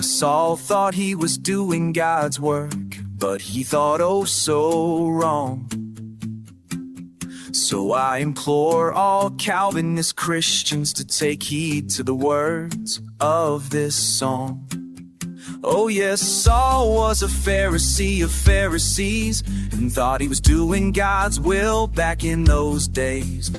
Saul thought he was doing God's work, but he thought oh so wrong. So I implore all Calvinist Christians to take heed to the words of this song. Oh yes, Saul was a Pharisee of Pharisees, and thought he was doing God's will back in those days.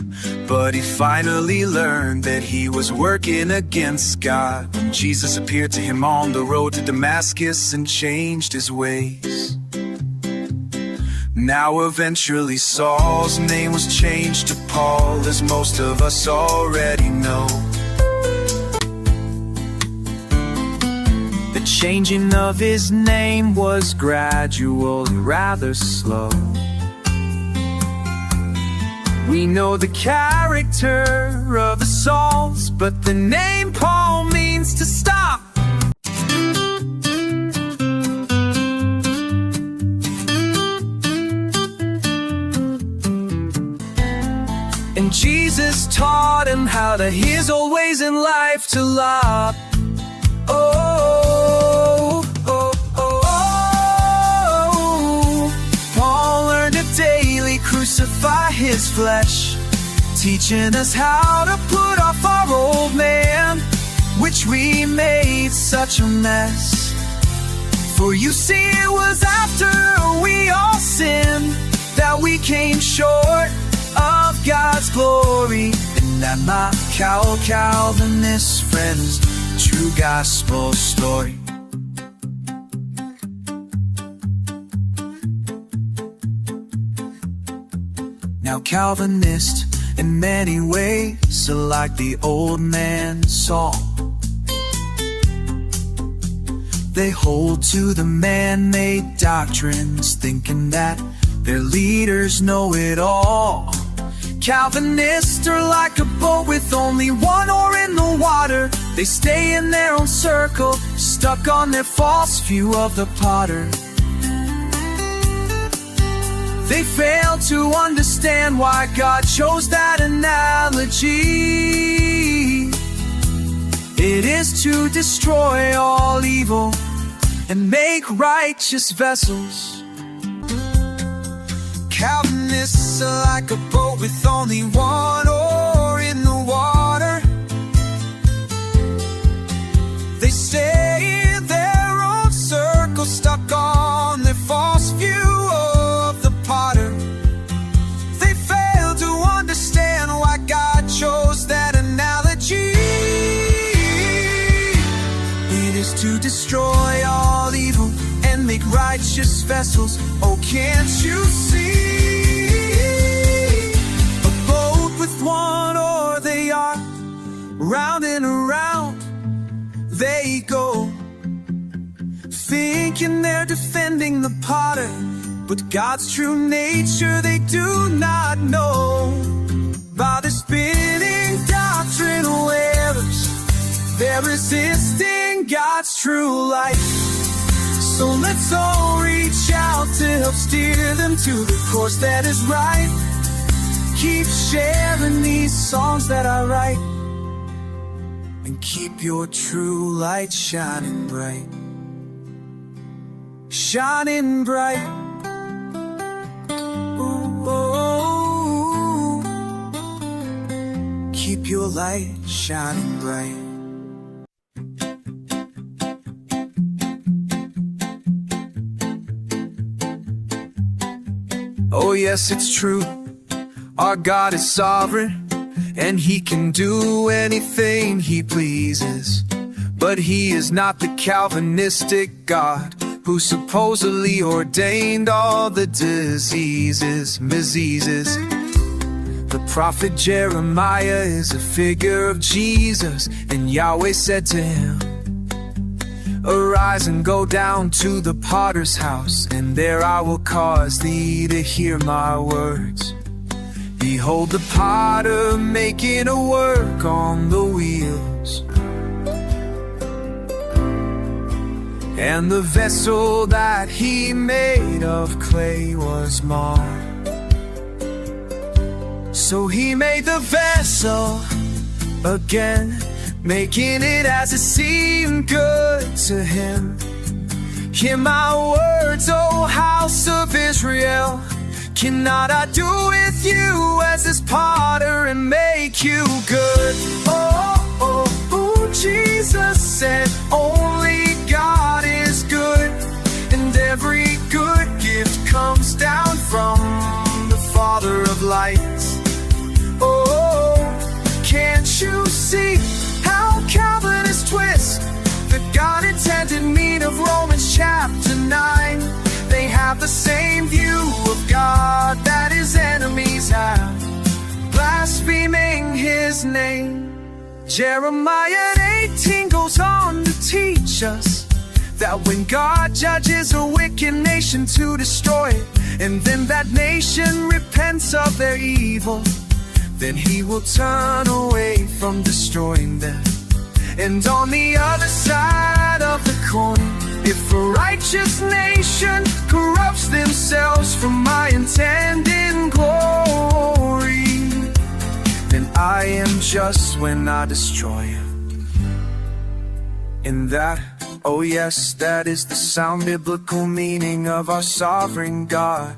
But he finally learned that he was working against God when Jesus appeared to him on the road to Damascus and changed his ways. Now eventually Saul's name was changed to Paul, as most of us already know. The changing of his name was gradual and rather slow. We know the character of the Sauls, but the name Paul means to stop. And Jesus taught him how to his old ways in life to love. Paul learned to daily crucify his flesh, teaching us how to put off our old man, which we made such a mess. For you see, it was after we all sinned that we came short of God's glory. And that my Calvinist friends, true gospel story. Now Calvinists in many ways are like the old man Saul. They hold to the man-made doctrines, thinking that their leaders know it all. Calvinists are like a boat with only one oar in the water. They stay in their own circle, stuck on their false view of the potter. They fail to understand why God chose that analogy. It is to destroy all evil and make righteous vessels. Calvinists are like a boat with only one oar in the water. They stay in their own circle, stuck on their false view of the potter. They fail to understand why God chose that analogy. It is to destroy all evil and make righteous vessels. Oh, can't you see? A boat with one oar they are, round and around they go, thinking they're defending the potter, but God's true nature they do not know. By the spinning doctrinal errors, they're resisting God's true light. So let's all reach out to help steer them to the course that is right. Keep sharing these songs that I write, and keep your true light shining bright. Shining bright. Ooh, oh, keep your light shining bright. Oh yes, it's true, our God is sovereign, and He can do anything He pleases. But He is not the Calvinistic God who supposedly ordained all the diseases. The prophet Jeremiah is a figure of Jesus, and Yahweh said to him, "Arise and go down to the potter's house, and there I will cause thee to hear my words. Behold the potter making a work on the wheels, and the vessel that he made of clay was marred. So he made the vessel again, making it as it seemed good to him. Hear my words, O house of Israel. Cannot I do with you as this potter and make you good? Oh, oh, oh, Jesus said, only God is good, and every good gift comes down from the Father of lights. Oh, can't you see how Calvinists twist the God intended meaning of Romans chapter 9? They have the same view of God that his enemies have, blaspheming his name. Jeremiah 18 goes on to teach us that when God judges a wicked nation to destroy it, and then that nation repents of their evil, then he will turn away from destroying them. And on the other side of the coin, if a righteous nation corrupts themselves from my intended glory, then I am just when I destroy you. And that, oh yes, that is the sound biblical meaning of our sovereign God.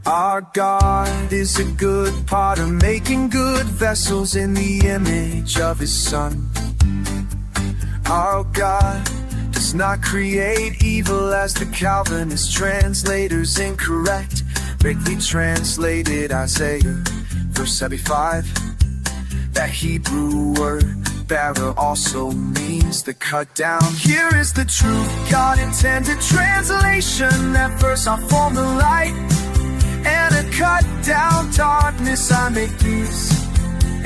Our God is a good potter, making good vessels in the image of his Son. Our God does not create evil as the Calvinist translators incorrectly translated Isaiah verse 75. That Hebrew word bearer also means the cut down. Here is the true God intended translation. That verse I form the light, and I cut down darkness, I make peace,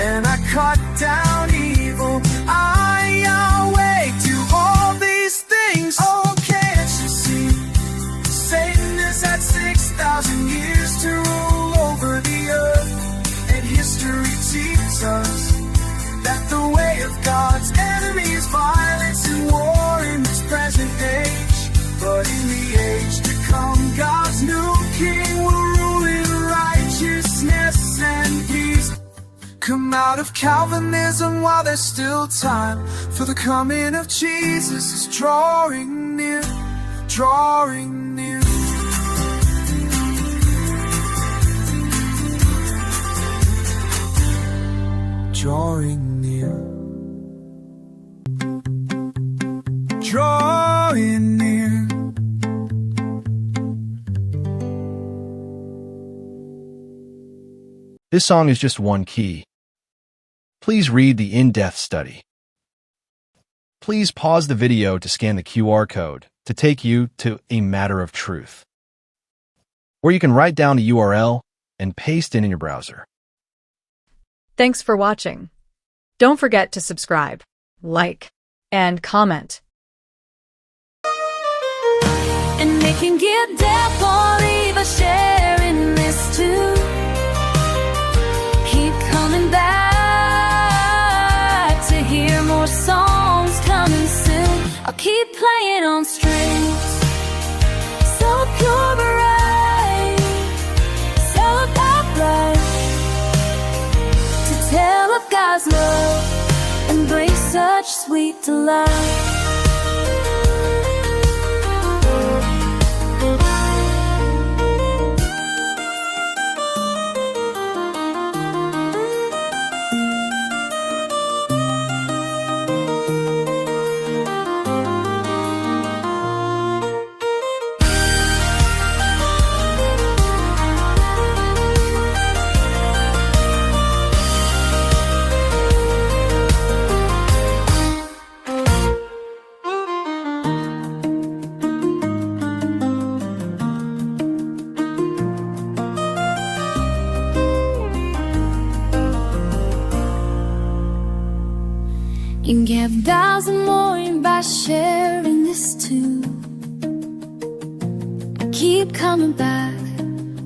and I cut down evil. I Yahweh do all these things. Oh, can't you see? Satan has had 6,000 years to rule over the earth, and history teaches us that the way of God's enemy is violence and war in this present age. But in the age to come, God's new king will rule in righteousness and peace. Come out of Calvinism while there's still time, for the coming of Jesus is drawing near, drawing near. Drawing near, drawing near. This song is just one key. Please read the in-depth study. Please pause the video to scan the QR code to take you to AMatterOfTruth, where you can write down the URL and paste it in your browser. Thanks for watching. Don't forget to subscribe, like, and comment. And they can give death or leave a share in this too. Keep coming back to hear more songs coming soon. I'll keep playing on strings, so pure bright, so bright, to tell of God's love and bring such sweet delight. You can give 1,000 more by sharing this too. I keep coming back,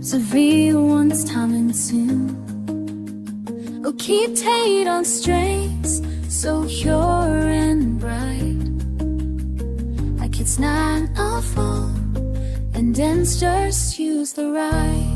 so real one's coming soon. Oh, keep taking on strings, so pure and bright, like it's not awful, and then just use the right.